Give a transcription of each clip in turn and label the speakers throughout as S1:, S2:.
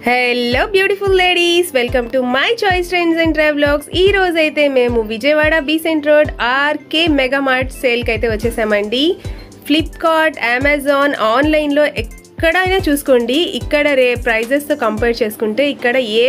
S1: Hello beautiful ladies, welcome to my choice trends and travelogues. ఈ రోజు అయితే మేము Vijayawada Besant road RK mega mart సేల్కి అయితే వచ్చేసామండి. ఫ్లిప్కార్ట్, అమెజాన్, ఆన్లైన్లో ఎక్కడైనా చూసుకోండి, ఇక్కడ ప్రైజెస్తో కంపేర్ చేసుకుంటే ఇక్కడ ఏ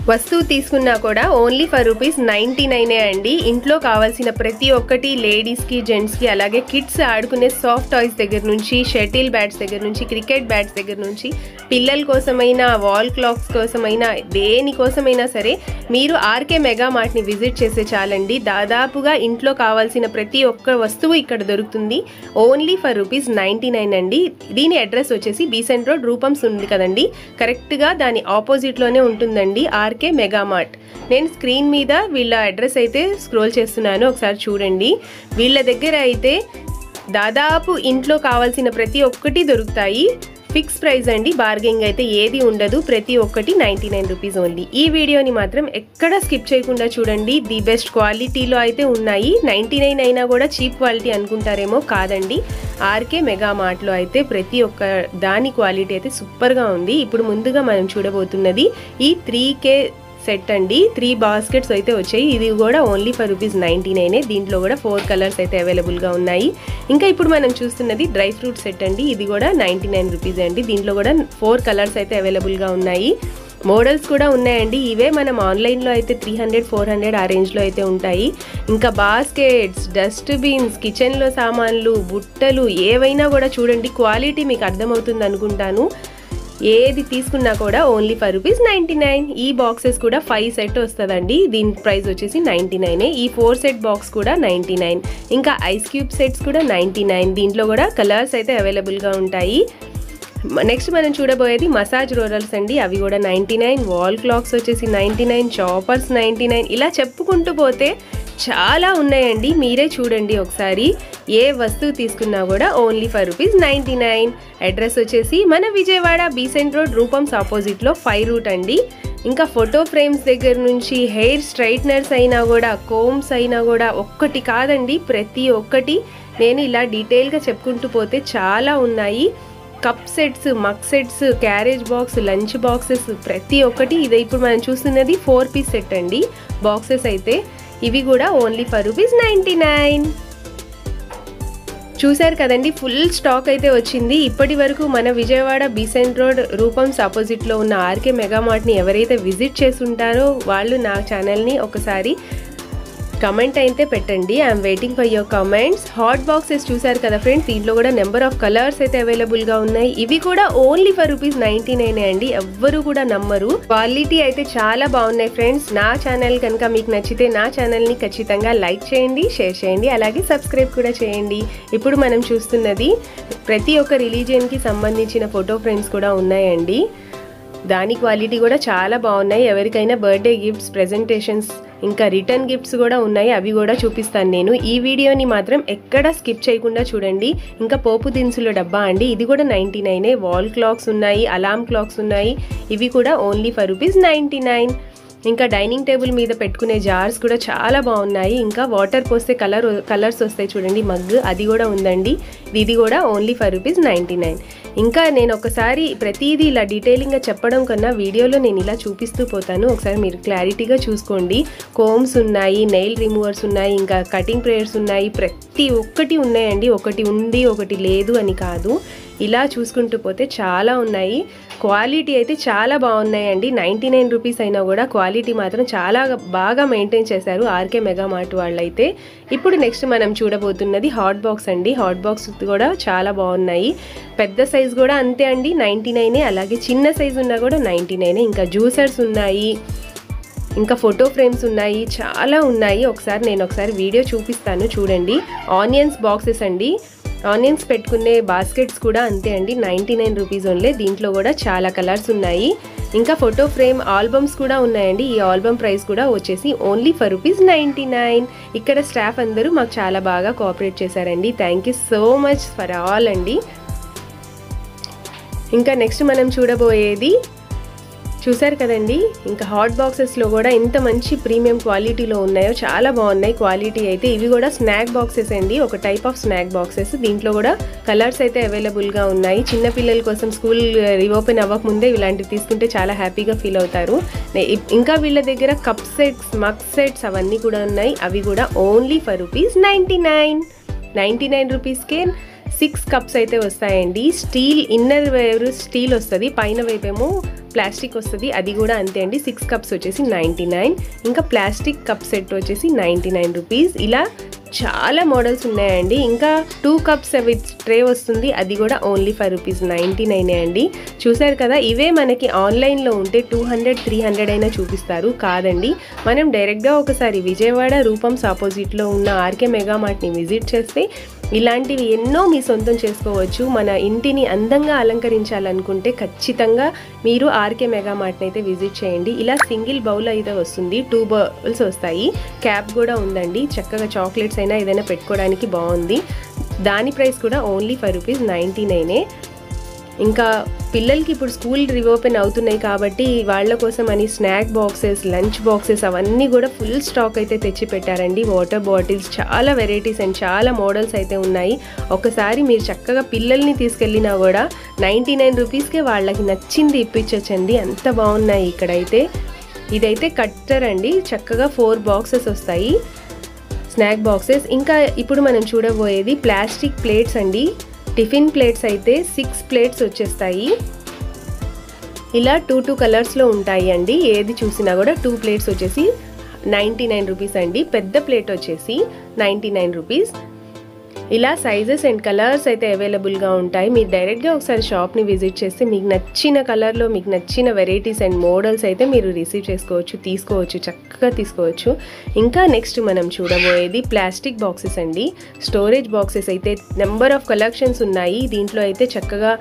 S1: వస్తువు తీసుకున్నా కూడా ఓన్లీ ఫర్ ₹99 అండి. ఇంట్లో కావాల్సిన ప్రతి ఒక్కటి లేడీస్కి, జెంట్స్కి, అలాగే కిడ్స్ ఆడుకునే సాఫ్ట్ టాయ్స్ దగ్గర నుంచి, షటిల్ బ్యాట్స్ దగ్గర నుంచి, క్రికెట్ బ్యాట్స్ దగ్గర నుంచి, పిల్లల కోసమైనా, వాల్ క్లాక్స్ కోసమైనా, దేనికోసమైనా సరే మీరు ఆర్కే మెగా మార్ట్ని విజిట్ చేస్తే చాలండి. దాదాపుగా ఇంట్లో కావాల్సిన ప్రతి ఒక్క వస్తువు ఇక్కడ దొరుకుతుంది. ఓన్లీ ఫర్ ₹99 అండి. దీని అడ్రస్ వచ్చేసి బీసెంట్ రోడ్ రూపమ్స్ ఉంది కదండి, కరెక్ట్గా దాని ఆపోజిట్లోనే ఉంటుందండి ఆర్కే మెగా మార్ట్. నేను స్క్రీన్ మీద వీళ్ళ అడ్రస్ అయితే స్క్రోల్ చేస్తున్నాను, ఒకసారి చూడండి. వీళ్ళ దగ్గర అయితే దాదాపు ఇంట్లో కావాల్సిన ప్రతి ఒక్కటి దొరుకుతాయి. ఫిక్స్ ప్రైస్ అండి, బార్గెనింగ్ అయితే ఏది ఉండదు. ప్రతి ఒక్కటి ₹99 ఓన్లీ. ఈ వీడియోని మాత్రం ఎక్కడ స్కిప్ చేయకుండా చూడండి. ది బెస్ట్ క్వాలిటీలో అయితే ఉన్నాయి. 99 అయినా కూడా చీప్ క్వాలిటీ అనుకుంటారేమో, కాదండి. ఆర్కే మెగా మార్ట్లో అయితే ప్రతి ఒక్క దాని క్వాలిటీ అయితే సూపర్గా ఉంది. ఇప్పుడు ముందుగా మనం చూడబోతున్నది ఈ 3K సెట్ అండి. 3 బాస్కెట్స్ అయితే వచ్చాయి. ఇది కూడా ఓన్లీ ఫర్ ₹99. దీంట్లో కూడా 4 కలర్స్ అయితే అవైలబుల్గా ఉన్నాయి. ఇంకా ఇప్పుడు మనం చూస్తున్నది డ్రై ఫ్రూట్ సెట్ అండి. ఇది కూడా ₹99 అండి. దీంట్లో కూడా 4 కలర్స్ అయితే అవైలబుల్గా ఉన్నాయి. మోడల్స్ కూడా ఉన్నాయండి. ఇవే మనం ఆన్లైన్లో అయితే 300, 400 ఆ రేంజ్లో అయితే ఉంటాయి. ఇంకా బాస్కెట్స్, డస్ట్బిన్స్, కిచెన్లో సామాన్లు, బుట్టలు ఏవైనా కూడా చూడండి, క్వాలిటీ మీకు అర్థమవుతుంది అనుకుంటాను. ఏది తీసుకున్నా కూడా ఓన్లీ ఫర్ ₹99. ఈ బాక్సెస్ కూడా 5 సెట్ వస్తుందండి. దీని ప్రైస్ వచ్చేసి 99. ఈ 4 సెట్ బాక్స్ కూడా 99. ఇంకా ఐస్ క్యూబ్ సెట్స్ కూడా 99. దీంట్లో కూడా కలర్స్ అయితే అవైలబుల్గా ఉంటాయి. నెక్స్ట్ మనం చూడబోయేది మసాజ్ రోలర్స్ అండి. అవి కూడా 99. వాల్ క్లాక్స్ వచ్చేసి 99, చాపర్స్ 99. ఇలా చెప్పుకుంటూ పోతే చాలా ఉన్నాయండి. మీరే చూడండి ఒకసారి. ఏ వస్తువు తీసుకున్నా కూడా ఓన్లీ ఫర్ ₹99. అడ్రస్ వచ్చేసి మన విజయవాడ బీసెంట్ రోడ్ రూపమ్స్ ఆపోజిట్లో 5 రూట్ అండి. ఇంకా ఫోటో ఫ్రేమ్స్ దగ్గర నుంచి హెయిర్ స్ట్రైట్నర్స్ అయినా కూడా, కోమ్స్ అయినా కూడా, ఒక్కటి కాదండి ప్రతి ఒక్కటి నేను ఇలా డీటెయిల్గా చెప్పుకుంటూ పోతే చాలా ఉన్నాయి. Cup sets, mug sets, carriage box, lunch boxes ప్రతి ఒక్కటి. ఇది ఇప్పుడు మనం చూస్తున్నది 4 పీస్ సెట్ అండి. బాక్సెస్ అయితే ఇవి కూడా ఓన్లీ ఫర్ ₹99. చూశారు కదండి, ఫుల్ స్టాక్ అయితే వచ్చింది. ఇప్పటి వరకు మన విజయవాడ బీసెంట్ రోడ్ రూపమ్స్ ఆపోజిట్లో ఉన్న ఆర్కే మెగా మార్ట్ని ఎవరైతే విజిట్ చేస్తుంటారో వాళ్ళు నా ఛానల్ని ఒకసారి కమెంట్ అయితే పెట్టండి. I'm waiting for your comments. Hot boxes చూసారు కదా ఫ్రెండ్స్, దీంట్లో కూడా నెంబర్ ఆఫ్ కలర్స్ అయితే అవైలబుల్గా ఉన్నాయి. ఇవి కూడా ఓన్లీ ఫర్ ₹99 అండి. ఎవ్వరు కూడా నమ్మరు. క్వాలిటీ అయితే చాలా బాగున్నాయి ఫ్రెండ్స్. నా ఛానల్ కనుక మీకు నచ్చితే నా ఛానల్ని ఖచ్చితంగా లైక్ చేయండి, షేర్ చేయండి, అలాగే సబ్స్క్రైబ్ కూడా చేయండి. ఇప్పుడు మనం చూస్తున్నది ప్రతి ఒక్క రిలీజియన్కి సంబంధించిన ఫోటో ఫ్రేమ్స్ కూడా ఉన్నాయండి. దాని క్వాలిటీ కూడా చాలా బాగున్నాయి. ఎవరికైనా బర్త్డే గిఫ్ట్స్, ప్రెజెంటేషన్స్, ఇంకా రిటర్న్ గిఫ్ట్స్ కూడా ఉన్నాయి. అవి కూడా చూపిస్తాను నేను. ఈ వీడియోని మాత్రం ఎక్కడ స్కిప్ చేయకుండా చూడండి. ఇంకా పోపు దినుసుల డబ్బా అండి. ఇది కూడా 99. వాల్ క్లాక్స్ ఉన్నాయి, అలారం క్లాక్స్ ఉన్నాయి. ఇవి కూడా ఓన్లీ ఫర్ ₹99. ఇంకా డైనింగ్ టేబుల్ మీద పెట్టుకునే జార్స్ కూడా చాలా బాగున్నాయి. ఇంకా వాటర్ పోస్తే కలర్స్ వస్తాయి చూడండి, మగ్, అది కూడా ఉందండి. ఇది కూడా ఓన్లీ ఫర్ ₹99. ఇంకా నేను ఒకసారి ప్రతిదీ ఇలా డీటెయిలింగ్గా చెప్పడం కన్నా వీడియోలో నేను ఇలా చూపిస్తూ పోతాను. ఒకసారి మీరు క్లారిటీగా చూసుకోండి. కోమ్స్ ఉన్నాయి, నెయిల్ రిమూవర్స్ ఉన్నాయి, ఇంకా కటింగ్ ప్లేయర్స్ ఉన్నాయి. ప్రతి ఒక్కటి ఉన్నాయండి. ఒకటి ఉంది ఒకటి లేదు అని కాదు, ఇలా చూసుకుంటూ పోతే చాలా ఉన్నాయి. క్వాలిటీ అయితే చాలా బాగున్నాయండి. ₹99 అయినా కూడా క్వాలిటీ మాత్రం చాలా బాగా మెయింటైన్ చేశారు ఆర్కే మెగా మార్ట్ వాళ్ళైతే. ఇప్పుడు నెక్స్ట్ మనం చూడబోతున్నది హాట్ బాక్స్ అండి. హాట్ బాక్స్ కూడా చాలా బాగున్నాయి. పెద్ద సైజ్ కూడా అంతే అండి, 99. అలాగే చిన్న సైజు ఉన్నా కూడా 99. ఇంకా జ్యూసర్స్ ఉన్నాయి, ఇంకా ఫోటో ఫ్రేమ్స్ ఉన్నాయి, చాలా ఉన్నాయి. నేను ఒకసారి వీడియో చూపిస్తాను చూడండి. ఆనియన్స్ బాక్సెస్ అండి. ఆనియన్స్ పెట్టుకునే బాస్కెట్స్ కూడా అంతే అండి, ₹99 ఓన్లీ. దీంట్లో కూడా చాలా కలర్స్ ఉన్నాయి. ఇంకా ఫోటో ఫ్రేమ్ ఆల్బమ్స్ కూడా ఉన్నాయండి. ఈ ఆల్బమ్ ప్రైస్ కూడా వచ్చేసి ఓన్లీ ఫర్ ₹99. ఇక్కడ స్టాఫ్ అందరూ మాకు చాలా బాగా కోఆపరేట్ చేశారండి. Thank you so much for all అండి. ఇంకా నెక్స్ట్ మనం చూడబోయేది చూసారు కదండి, ఇంకా హాట్ బాక్సెస్లో కూడా ఇంత మంచి ప్రీమియం క్వాలిటీలో ఉన్నాయో, చాలా బాగున్నాయి క్వాలిటీ అయితే. ఇవి కూడా స్నాక్ బాక్సెస్ అండి, ఒక టైప్ ఆఫ్ స్నాక్ బాక్సెస్. దీంట్లో కూడా కలర్స్ అయితే అవైలబుల్గా ఉన్నాయి. చిన్నపిల్లల కోసం స్కూల్ రీఓపెన్ అవ్వకముందే ఇలాంటివి తీసుకుంటే చాలా హ్యాపీగా ఫీల్ అవుతారు. ఇంకా వీళ్ళ దగ్గర కప్ సెట్స్, మగ్ సెట్స్ అవన్నీ కూడా ఉన్నాయి. అవి కూడా ఓన్లీ ఫర్ ₹99 రూపీస్కే 6 కప్స్ అయితే వస్తాయండి. స్టీల్ ఇన్నర్ వేర్ స్టీల్ వస్తుంది, పైన వైపేమో ప్లాస్టిక్ వస్తుంది, అది కూడా అంతే అండి. 6 కప్స్ వచ్చేసి 99. ఇంకా ప్లాస్టిక్ కప్ సెట్ వచ్చేసి 99 రూపీస్. ఇలా చాలా మోడల్స్ ఉన్నాయండి. ఇంకా 2 కప్స్ విత్ ట్రే వస్తుంది, అది కూడా ఓన్లీ ఫర్ ₹99 అండి. చూసారు కదా, ఇవే మనకి ఆన్లైన్లో ఉంటే 200-300 అయినా చూపిస్తారు. కాదండి, మనం డైరెక్ట్గా ఒకసారి విజయవాడ రూపమ్స్ ఆపోజిట్లో ఉన్న ఆర్కే మెగా మార్ట్ని విజిట్ చేస్తే ఇలాంటివి ఎన్నో మీ సొంతం చేసుకోవచ్చు. మన ఇంటిని అందంగా అలంకరించాలనుకుంటే ఖచ్చితంగా మీరు ఆర్కే మెగా మార్ట్ని అయితే విజిట్ చేయండి. ఇలా సింగిల్ బౌల్ అయితే వస్తుంది, 2 బౌల్స్ వస్తాయి, క్యాప్ కూడా ఉందండి. చక్కగా చాక్లెట్స్ అయినా ఏదైనా పెట్టుకోవడానికి బాగుంది. దాని ప్రైస్ కూడా ఓన్లీ ఫర్ ₹99. ఇంకా పిల్లలకి ఇప్పుడు స్కూల్ రీఓపెన్ అవుతున్నాయి కాబట్టి వాళ్ళ కోసం అని స్నాక్ బాక్సెస్, లంచ్ బాక్సెస్ అవన్నీ కూడా ఫుల్ స్టాక్ అయితే తెచ్చి పెట్టారండి. వాటర్ బాటిల్స్, చాలా వెరైటీస్ అండ్ చాలా మోడల్స్ అయితే ఉన్నాయి. ఒకసారి మీరు చక్కగా పిల్లల్ని తీసుకెళ్ళినా కూడా 99 రూపీస్కే వాళ్ళకి నచ్చింది ఇప్పించచ్చండి, అంత బాగున్నాయి ఇక్కడైతే. ఇదైతే కట్టర్ అండి, చక్కగా 4 బాక్సెస్ వస్తాయి స్నాక్ బాక్సెస్. ఇంకా ఇప్పుడు మనం చూడబోయేది ప్లాస్టిక్ ప్లేట్స్ అండి. టిఫిన్ ప్లేట్స్ అయితే 6 ప్లేట్స్ వచ్చేస్తాయి. ఇలా 2 కలర్స్లో ఉంటాయి అండి. ఏది చూసినా కూడా 2 ప్లేట్స్ వచ్చేసి 99 రూపీస్ అండి. పెద్ద ప్లేట్ వచ్చేసి 99 రూపీస్. ఇలా సైజెస్ అండ్ కలర్స్ అయితే అవైలబుల్గా ఉంటాయి. మీరు డైరెక్ట్గా ఒకసారి షాప్ని విజిట్ చేస్తే మీకు నచ్చిన కలర్లో మీకు నచ్చిన వెరైటీస్ అండ్ మోడల్స్ అయితే మీరు రిసీవ్ చేసుకోవచ్చు, తీసుకోవచ్చు, చక్కగా తీసుకోవచ్చు. ఇంకా నెక్స్ట్ మనం చూడబోయేది ప్లాస్టిక్ బాక్సెస్ అండి. స్టోరేజ్ బాక్సెస్ అయితే నెంబర్ ఆఫ్ కలెక్షన్స్ ఉన్నాయి. దీంట్లో అయితే చక్కగా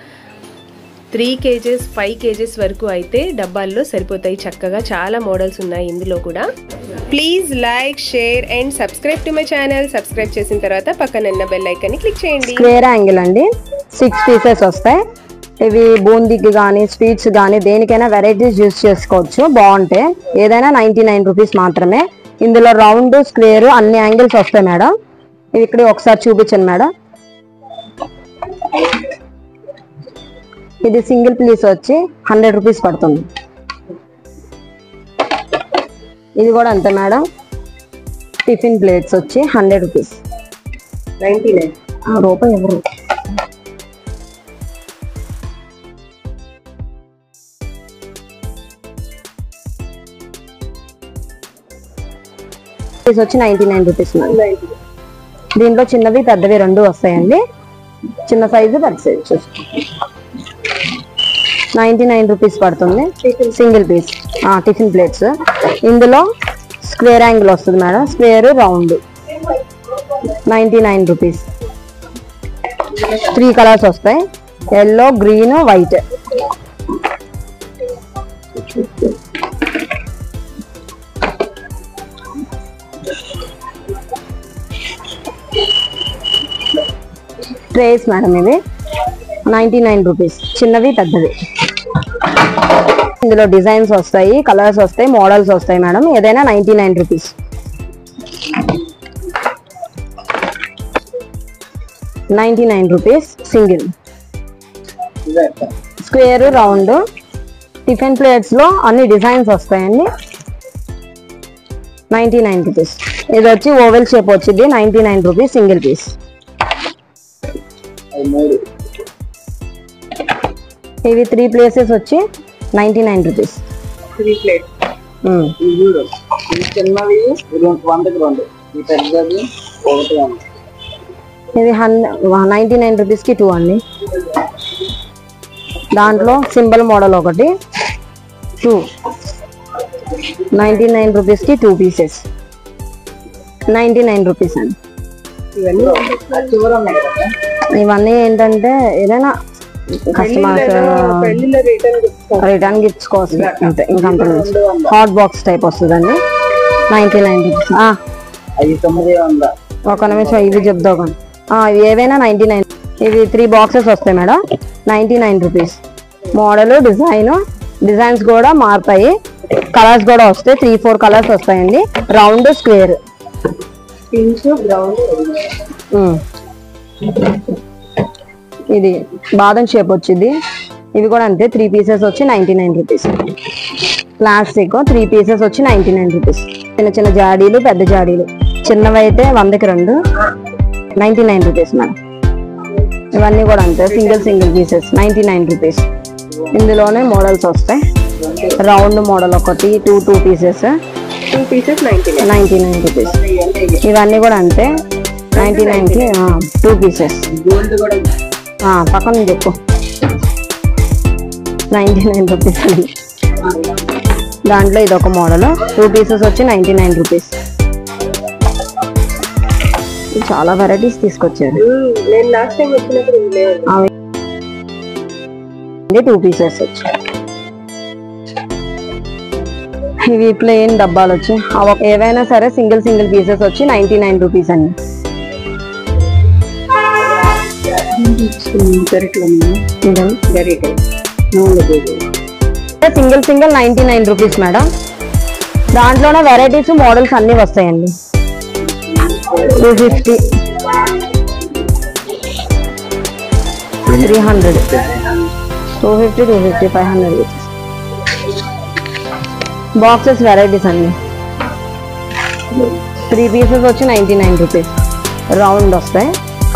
S1: 3 kgs 5 kgs వరకు అయితే డబ్బాల్లో సరిపోతాయి. చక్కగా చాలా మోడల్స్ ఉన్నాయి ఇందులో కూడా. Please like, share and subscribe to my channel. Subscribe చేసిన తర్వాత పక్కన ఉన్న బెల్ ఐకాన్ని క్లిక్ చేయండి.
S2: స్క్వేర్ యాంగిల్ అండి, 6 పీసెస్ వస్తాయి. ఇవి బూందీకి కానీ స్వీట్స్ కానీ దేనికైనా వెరైటీస్ యూస్ చేసుకోవచ్చు, బాగుంటాయి. ఏదైనా 99 రూపీస్ మాత్రమే. ఇందులో రౌండ్, స్క్వేర్ అన్ని యాంగిల్స్ వస్తాయి మేడం. ఇవి ఇక్కడ ఒకసారి చూపించండి మేడం. ఇది సింగిల్ పీస్ వచ్చి 100 రూపీస్ పడుతుంది. ఇది కూడా అంతే మేడం. టిఫిన్ ప్లేట్స్ వచ్చి 100 రూపీస్. 99 రూపాయి ఎవరు. వచ్చి 99 రూపీస్. దీంట్లో చిన్నవి పెద్దవి 2 వస్తాయండి. చిన్న సైజు, పెద్ద సైజు చూసుకో. 99 రూపీస్ పడుతుంది సింగిల్ పీస్. Tiffin plates. ఇందులో స్క్వేర్ యాంగిల్ వస్తుంది madam, square, round. 99 rupees. 3 colours వస్తాయి, yellow, green, white. Trays madam ఇవి 99 రూపీస్. చిన్నవి, పెద్దవి. ఇందులో డిజైన్స్ వస్తాయి, కలర్స్ వస్తాయి, మోడల్స్ వస్తాయి మేడం. ఏదైనా 99 rupees. 99 rupees single. Square, round. Tiffin plates లో అన్ని డిజైన్స్ వస్తాయండి. 99 రూపీస్. ఇది వచ్చి ఓవెల్ షేప్ వచ్చింది. 99 రూపీస్ సింగిల్ పీస్. ఇవి 3 ప్లేసెస్ వచ్చి 99 రూపీస్.
S3: 3 ప్లేట్.
S2: ఇది 99 రూపీస్ కి 2 అండి. దాంట్లో సింబల్ మోడల్ ఒకటి 2. 99 రూపీస్ కి 2 పీసెస్. 99 రూపీస్ అండి. ఇవన్నీ ఏంటంటే ఏదైనా కస్టమర్స్ రిటర్న్ గిఫ్ట్స్ కోసం అంతే, ఇంకంత. హాట్ బాక్స్ టైప్ వస్తుందండి. 99 రూపీస్. ఒక నిమిషం ఇవి చెప్తా. ఇవి ఏవైనా 99. ఇవి 3 బాక్సెస్ వస్తాయి madam. 99 rupees. Model, design, designs కూడా మారుతాయి, కలర్స్ కూడా వస్తాయి. 3-4 కలర్స్ వస్తాయండి. రౌండ్ స్క్వేర్ ఇది బాదం షేప్ వచ్చింది. ఇవి కూడా అంతే, 3 పీసెస్ వచ్చి 99 రూపీస్. ప్లాస్టిక్ 3 పీసెస్ వచ్చి 99 రూపీస్. చిన్న చిన్న జాడీలు, పెద్ద జాడీలు, చిన్నవి అయితే 100కి 2, 99 రూపీస్ మేడం. ఇవన్నీ కూడా అంతే, సింగిల్ పీసెస్ 99 రూపీస్. ఇందులోనే మోడల్స్ వస్తాయి. రౌండ్ మోడల్ ఒకటి, 2 పీసెస్ 99 రూపీస్. ఇవన్నీ కూడా అంతే 99కి 2 పీసెస్. పక్కన చెప్పు 99 రూపీస్. దాంట్లో ఇది ఒక మోడల్, 2 పీసెస్ వచ్చి 99 రూపీస్. చాలా వెరైటీస్ తీసుకొచ్చారు. 2 పీసెస్ వచ్చి ఇవి ప్లెయిన్ డబ్బాలు వచ్చి ఏవైనా సరే సింగిల్ పీసెస్ వచ్చి 99 రూపీస్ అండి. Single 99 rupees madam. దాంట్లోనే వెరైటీస్ మోడల్స్ అన్ని వస్తాయండి. 250, 300, 250, 500 రూపీస్. బాక్సెస్ వెరైటీస్ అన్ని 3 పీసెస్ వచ్చి 99 రూపీస్. రౌండ్ వస్తాయి,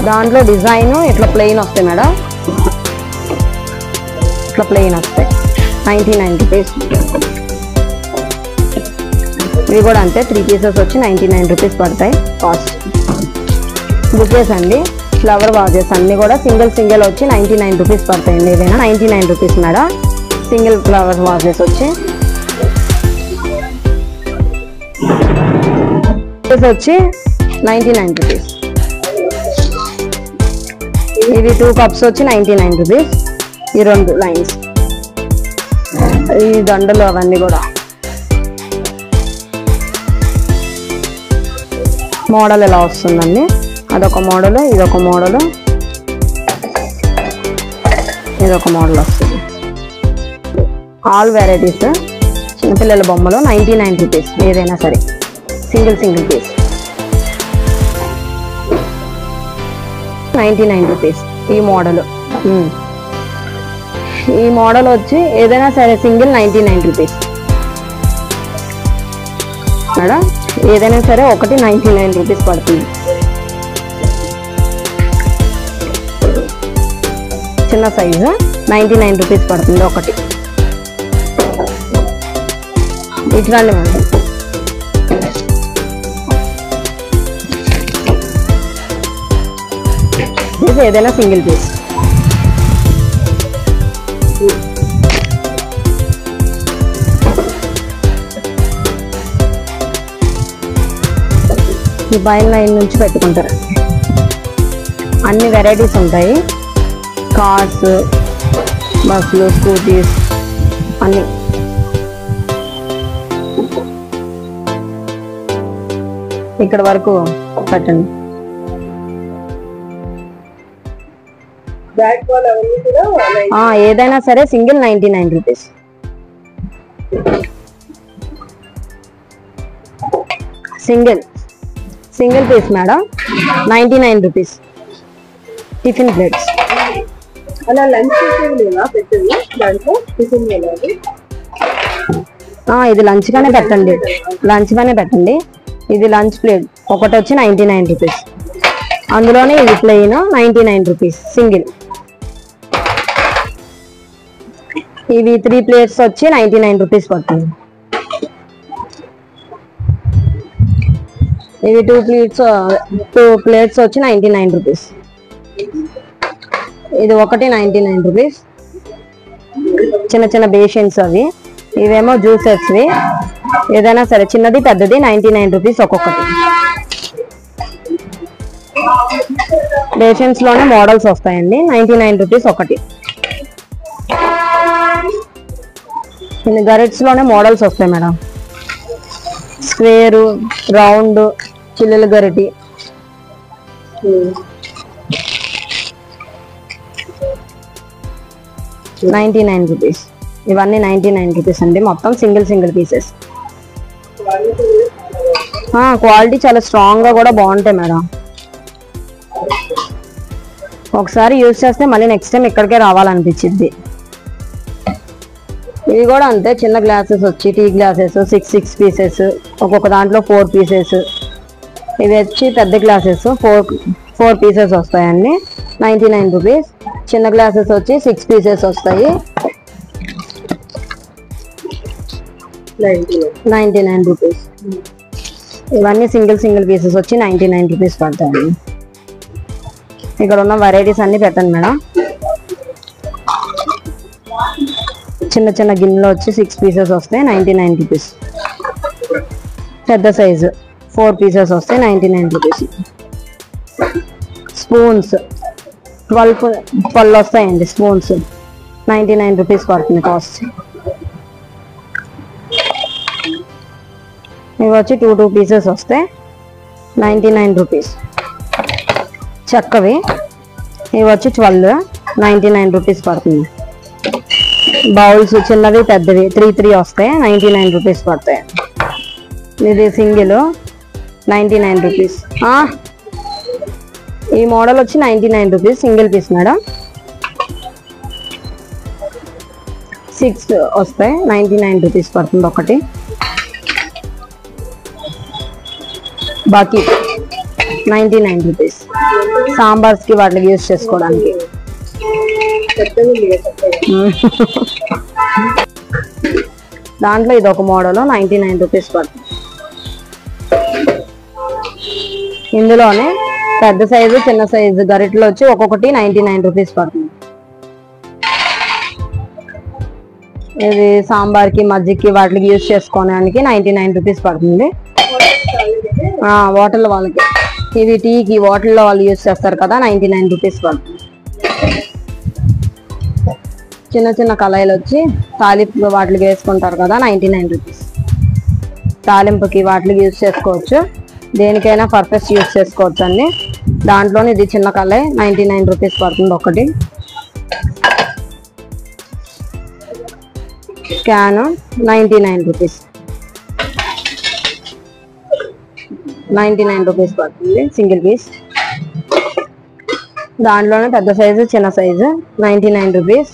S2: దాంట్లో డిజైన్ ఇట్లా ప్లెయిన్ వస్తాయి మేడం. ఇట్లా ప్లెయిన్ వస్తాయి 99 రూపీస్. ఇవి కూడా అంతే, 3 పీసెస్ వచ్చి 99 రూపీస్ పడతాయి కాస్ట్. బుకేస్ అండి, ఫ్లవర్ వాజెస్ అన్ని కూడా సింగిల్ వచ్చి 99 రూపీస్ పడతాయండి. ఏదైనా 99 rupees madam. Single flower vases వచ్చి వచ్చి 99 రూపీస్. ఇవి 2 కప్స్ వచ్చి 99 రూపీస్. ఈ 2 లైన్స్, ఈ దండలు అవన్నీ కూడా మోడల్ ఎలా వస్తుందండి. అదొక మోడల్, ఇదొక మోడల్, ఇదొక మోడల్ వస్తుంది. ఆల్ వెరైటీస్ చిన్నపిల్లల బొమ్మలు 99 రూపీస్. ఏదైనా సరే సింగిల్ పీస్ 99 రూపీస్. ఈ మోడల్ వచ్చి ఏదైనా సరే సింగిల్ 99 రూపీస్ మేడం. ఏదైనా సరే ఒకటి 99 రూపీస్ పడుతుంది. చిన్న సైజు 99 రూపీస్ పడుతుంది ఒకటి. ఇట్లాంటి మేడం ఏదైనా సింగిల్ పీస్. ఈ బైల్ లైన్ నుంచి పెట్టుకుంటారు. అన్ని వెరైటీస్ ఉంటాయి, కార్స్, బస్సులు, స్కూటీస్ అన్ని. ఇక్కడ వరకు పెట్టండి. ఏదైనా సరే single 99 rupees. Single piece madam 99 rupees. Tiffin plates
S1: అలా లంచ్ పెట్టండి. దాంట్లో టిఫిన్
S2: ఇది లంచ్ గానే పెట్టండి. ఇది లంచ్ ప్లేట్ ఒకటి వచ్చి 99 రూపీస్. అందులోనే ఇది ప్లెయిన్ 99 రూపీస్ సింగిల్. ఇవి 3 ప్లేట్స్ వచ్చి 99 రూపీస్ పడుతుంది. ఇవి 2 ప్లేట్స్ వచ్చి 99 రూపీస్. ఇది ఒకటి 99 రూపీస్. చిన్న బేషన్స్ అవి. ఇవేమో జ్యూసెస్. ఏదైనా సరే చిన్నది పెద్దది 99 రూపీస్ ఒక్కొక్కటి. బేషన్స్ లోనే మోడల్స్ వస్తాయండి. 99 రూపీస్ ఒకటి. గరిట్స్ లోనే మోడల్స్ వస్తాయి మేడం. స్క్వేర్, రౌండ్, చిల్లుల గరిటి. $99. ఇవన్నీ 99 రూపీస్ అండి, మొత్తం సింగిల్ పీసెస్. క్వాలిటీ చాలా స్ట్రాంగ్ గా కూడా బాగుంటాయి మేడం. ఒకసారి యూజ్ చేస్తే మళ్ళీ నెక్స్ట్ టైం ఇక్కడికే రావాలనిపించింది. ఇవి కూడా అంతే, చిన్న గ్లాసెస్ వచ్చి టీ గ్లాసెస్ 6 పీసెస్, ఒక్కొక్క దాంట్లో 4 పీసెస్. ఇవి వచ్చి పెద్ద గ్లాసెస్ 4 పీసెస్ వస్తాయండి, 99 రూపీస్. చిన్న గ్లాసెస్ వచ్చి 6 పీసెస్ వస్తాయి, 99 రూపీస్. ఇవన్నీ సింగిల్ పీసెస్ వచ్చి 99 రూపీస్ పడతాయండి. ఇక్కడ ఉన్న వెరైటీస్ అన్ని పెట్టండి మేడం. చిన్న గిన్నెలో వచ్చి 6 పీసెస్ వస్తాయి, 99 రూపీస్. పెద్ద సైజు 4 పీసెస్ వస్తాయి, 99 రూపీస్. స్పూన్స్ 12 వస్తాయండి స్పూన్స్, 99 రూపీస్ పడుతుంది కాస్ట్. ఇవి వచ్చి 2 పీసెస్ వస్తాయి, 99 రూపీస్. చెక్కవి ఇవి వచ్చి 12, 99 రూపీస్ పడుతుంది. బౌల్స్ చిన్నవి పెద్దవి 3 వస్తాయి, 99 రూపీస్ పడతాయి. ఇది సింగిల్ 99 రూపీస్. ఈ మోడల్ వచ్చి 99 రూపీస్ సింగిల్ పీస్ మేడం. 6 వస్తాయి, 99 రూపీస్ పడుతుంది ఒకటి. బాకీ 99 రూపీస్, సాంబార్స్ కి వాటికి యూజ్ చేసుకోవడానికి. దాంట్లో ఇది ఒక మోడల్ 99 రూపీస్ పడుతుంది. ఇందులోనే పెద్ద సైజు చిన్న సైజు గరిటలు వచ్చి ఒక్కొక్కటి 99 రూపీస్ పడుతుంది. ఇది సాంబార్కి మజ్జిగకి వాటికి యూజ్ చేసుకోవడానికి 99 రూపీస్ పడుతుంది. వాటర్లో వాళ్ళకి, ఇవి టీకి వాటర్లో వాళ్ళు యూజ్ చేస్తారు కదా, 99 రూపీస్ పడుతుంది. చిన్న కళాయిలు వచ్చి తాలింపు వాటికి వేసుకుంటారు కదా, 99 రూపీస్. తాలింపుకి వాటికి యూజ్ చేసుకోవచ్చు, దేనికైనా పర్ఫెక్ట్ యూజ్ చేసుకోవచ్చు అండి. దాంట్లోనే ఇది చిన్న కళాయి 99 రూపీస్ పడుతుంది ఒకటి. క్యాన్ 99 రూపీస్, 99 రూపీస్ పడుతుంది సింగిల్ పీస్. దాంట్లోనే పెద్ద సైజు చిన్న సైజు 99 రూపీస్.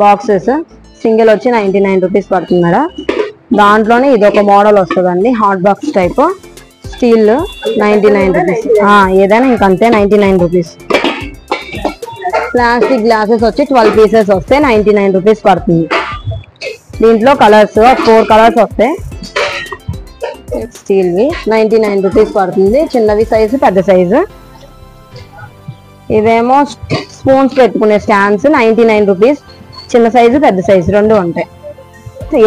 S2: బాక్సెస్ సింగిల్ వచ్చి 99 రూపీస్ పడుతుంది మేడం. దాంట్లోనే ఇది ఒక మోడల్ వస్తుందండి, hot box type steel 99 rupees. ఏదైనా ఇంకంతే 99 రూపీస్. ప్లాస్టిక్ గ్లాసెస్ వచ్చి 12 పీసెస్ వస్తే 99 రూపీస్ పడుతుంది. దీంట్లో కలర్స్ 4 కలర్స్ వస్తాయి. స్టీల్వి 99 రూపీస్ పడుతుంది, చిన్నవి సైజు పెద్ద సైజు. ఇవేమో స్పూన్స్ పెట్టుకునే స్టాండ్స్ 99 రూపీస్, చిన్న సైజు పెద్ద సైజు రెండు ఉంటాయి.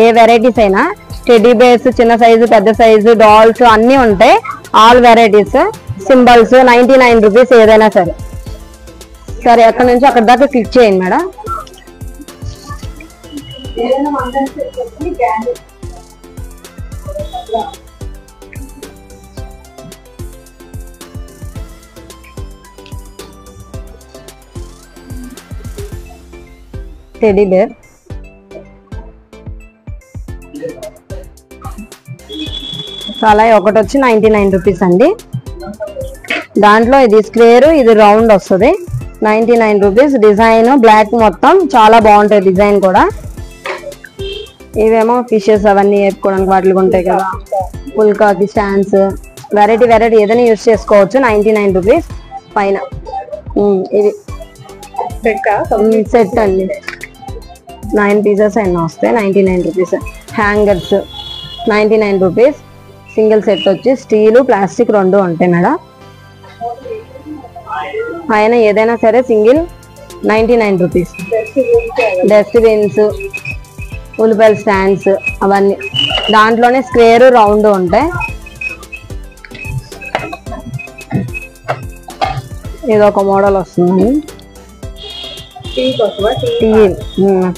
S2: ఏ వెరైటీస్ అయినా టెడ్డీ బేర్స్ చిన్న సైజు పెద్ద సైజు డాల్స్ అన్నీ ఉంటాయి, ఆల్ వెరైటీస్. సింబల్స్ 99 రూపీస్ ఏదైనా సరే. సరే అక్కడ నుంచి అక్కడ దాకా క్లిక్ చేయండి మేడం. టెడ్డీ బేర్ చాలా ఒకటి వచ్చి 99 రూపీస్ అండి. దాంట్లో ఇది స్క్వేర్ ఇది రౌండ్ వస్తుంది, 99 రూపీస్. డిజైన్ బ్లాక్ మొత్తం చాలా బాగుంటాయి డిజైన్ కూడా. ఇవేమో ఫిషెస్ అవన్నీ వేసుకోవడానికి వాటికి ఉంటాయి కదా, పుల్కాకి స్టాండ్స్ వెరైటీ ఏదైనా యూజ్ చేసుకోవచ్చు, 99 రూపీస్ పైన. ఇది సెట్ అండి, 9 పీసెస్ అయినా వస్తాయి, 99 rupees. Hangers 99 rupees. Single set వచ్చి స్టీలు ప్లాస్టిక్ రెండు ఉంటాయి మేడం. పైన ఏదైనా సరే సింగిల్ 99 రూపీస్. డస్ట్బిన్స్ ఉల్లిపాయల స్టాండ్స్ అవన్నీ దాంట్లోనే స్క్వేర్ రౌండ్ ఉంటాయి. ఇది ఒక మోడల్ వస్తుంది.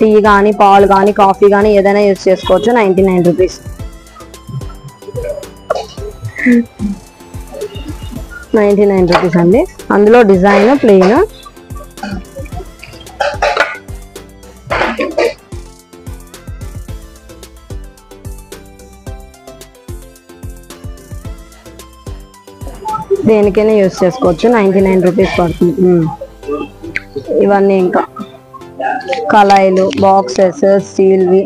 S2: టీ కానీ పాలు కానీ కాఫీ కానీ ఏదైనా యూజ్ చేసుకోవచ్చు, 99 రూపీస్. 99 రూపీస్ అండి. అందులో డిజైన్ ప్లెయిన్ దేనికైనా యూస్ చేసుకోవచ్చు. 99 రూపీస్ పడుతుంది. ఇవన్నీ ఇంకా కళాయిలు, బాక్సెస్, స్టీల్వి,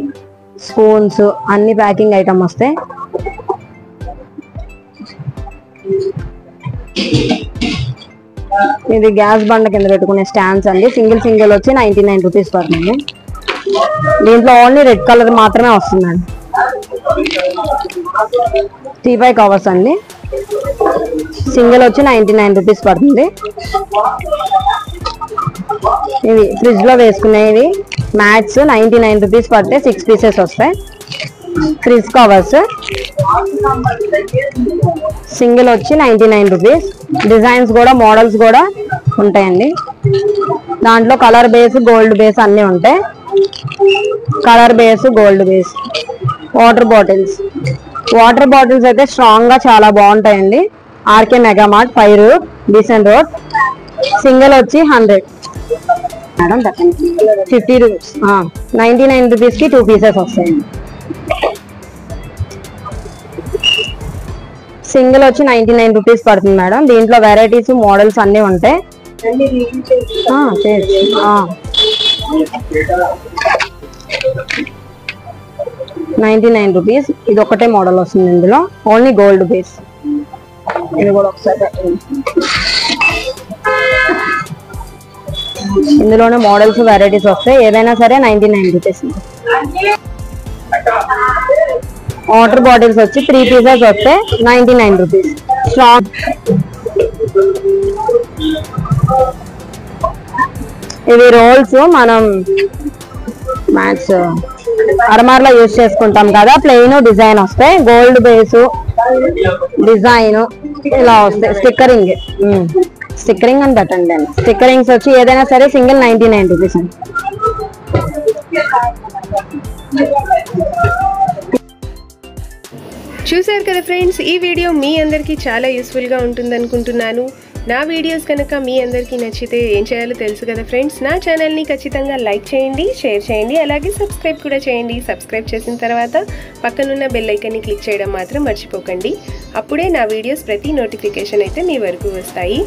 S2: స్పూన్స్ అన్ని ప్యాకింగ్ ఐటమ్ వస్తాయి. ఇది గ్యాస్ బండ కింద పెట్టుకునే స్టాండ్స్ అండి. సింగిల్ వచ్చి 99 రూపీస్ పడుతుంది. దీంట్లో ఓన్లీ రెడ్ కలర్ మాత్రమే వస్తుందండి. టీపై కవర్స్ అండి. సింగిల్ వచ్చి 99 రూపీస్ పడుతుంది. ఇవి ఫ్రిడ్జ్ లో వేసుకునేవి మ్యాట్స్ 99 రూపీస్ పడితే 6 పీసెస్ వస్తాయి. ఫ్రిడ్జ్ కవర్స్ సింగిల్ వచ్చి 99 రూపీస్. డిజైన్స్ కూడా మోడల్స్ కూడా ఉంటాయండి. దాంట్లో కలర్ బేస్, గోల్డ్ బేస్ అన్నీ ఉంటాయి. Colour base, gold base. Water bottles అయితే స్ట్రాంగ్ గా చాలా బాగుంటాయండి. RK mega mart 5 road Besant road. Single వచ్చి 100 మేడం, 50 రూపీస్. 99 రూపీస్ కి 2 పీసెస్ వస్తాయండి. సింగిల్ వచ్చి 99 రూపీస్ పడుతుంది మేడం. దీంట్లో వెరైటీస్, మోడల్స్ అన్ని ఉంటాయి. 99 రూపీస్. ఇది ఒకటే మోడల్ వస్తుంది ఇందులో, ఓన్లీ గోల్డ్ బేస్. ఇది కూడా ఒకసారి ఇందులోనే మోడల్స్, వెరైటీస్ వస్తాయి. ఏదైనా సరే 99 రూపీస్. వాటర్ బాటిల్స్ వచ్చి 3 పీసెస్ వస్తాయి, 99 రూపీస్. స్ట్రాంగ్ ఇవి రోల్స్ మనం మ్యాట్స్ అరమార్లో యూజ్ చేసుకుంటాం కదా. ప్లెయిన్, డిజైన్ వస్తాయి. గోల్డ్ బేసు, డిజైన్ ఇలా వస్తాయి. స్టిక్కరింగ్ అని పెట్టండి. స్టిక్కరింగ్స్ వచ్చి ఏదైనా సరే సింగిల్ 99 రూపీస్ అండి.
S1: చూసారు కదా ఫ్రెండ్స్, ఈ వీడియో మీ అందరికీ చాలా యూస్ఫుల్గా ఉంటుంది అనుకుంటున్నాను. నా వీడియోస్ కనుక మీ అందరికీ నచ్చితే ఏం చేయాలో తెలుసు కదా ఫ్రెండ్స్. నా ఛానల్ని ఖచ్చితంగా లైక్ చేయండి, షేర్ చేయండి, అలాగే సబ్స్క్రైబ్ కూడా చేయండి. సబ్స్క్రైబ్ చేసిన తర్వాత పక్కనున్న బెల్ ఐకాన్ని క్లిక్ చేయడం మాత్రం మర్చిపోకండి. అప్పుడే నా వీడియోస్ ప్రతి నోటిఫికేషన్ అయితే మీ వరకు వస్తాయి.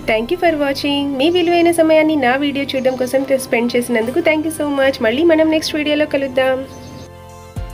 S1: Thank you for watching. మీ విలువైన సమయాన్ని నా వీడియో చూడడం కోసం స్పెండ్ చేసినందుకు థ్యాంక్ యూ సో మచ్. మళ్ళీ మనం నెక్స్ట్ వీడియోలో కలుద్దాం.